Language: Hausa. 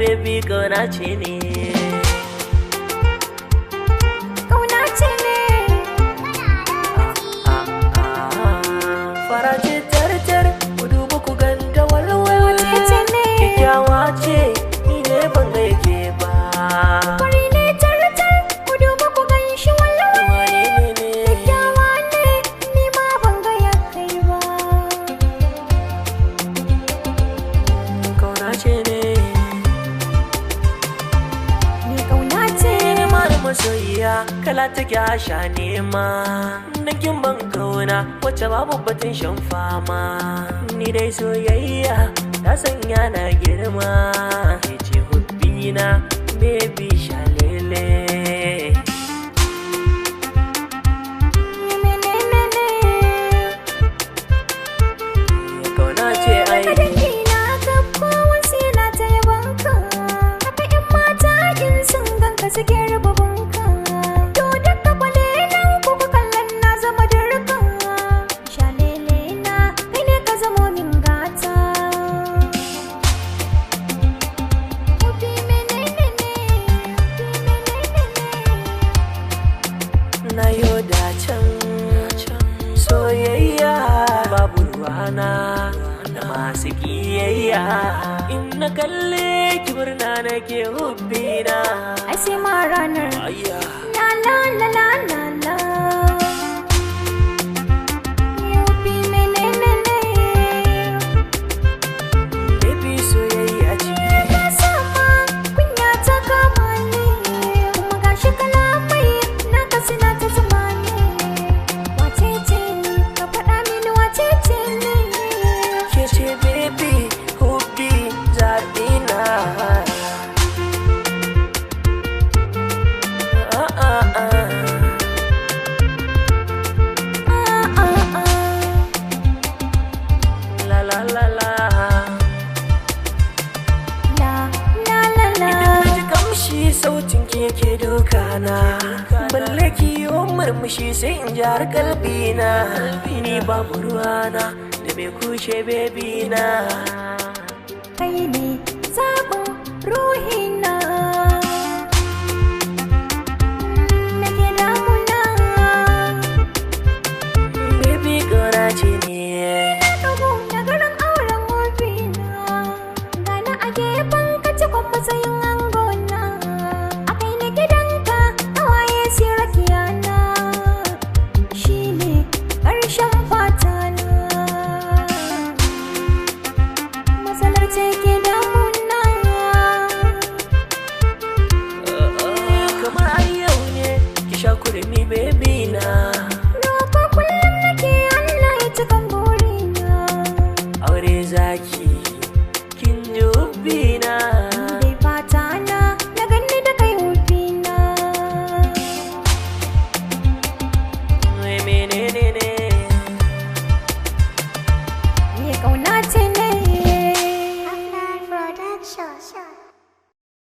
baby kauna ce ne. Kauna ce ne. Fara ce tar ku duba ku ganta walwal. Wace ce ne? Kyakkyawa ce ni ne ban ga yake ba. Fari ne tar ku duba ku gan shi walwal. Wane ne? Kyakkyawa ne ni ma ban ga ya kai ba. Kauna ce ne. Ni kauna ce. Masoyiya kala take sha nema dan kin ban kauna wacce babu batun shan fama ni dai soyayya ta sanya na girma ce hubbina baby shalele kauna ce ai suke rububunka to duka kwalelan kuka kallon na zama dirka shalele na kai ne ka zamo min gata ubi menene na yo da can soyayya babu ruwana da masu kiyayya in na kalle ki murna nake hubbina ai sai ma ranar ayya la la la la la la ubi menene baby soyayya ce ka sama kunya ta kama ni kuma gashi kalamai na kasi na ta zama ni wace ce ni ka faɗa mini wace ce ni ke ce baby hubbi zaɓina la la la la idan na ji kamshi sautin ki yake dokana balle ki yi murmushi sai in ji har kalbina ni babu ruwana da bai kushe baby na kai ne zaɓin ruhina nake damuna baby kauna ce ne ɗago na garin auren wofina gana a gefen ka cikon matsayin angona a kai na gidanka hawaye sirakiyana shi ne ƙarshen fatana matsalar ce ke damuna kamar ai yau ne ki sha kurmi baby na roƙo kullum nake Allah ya cikan burina aure zaki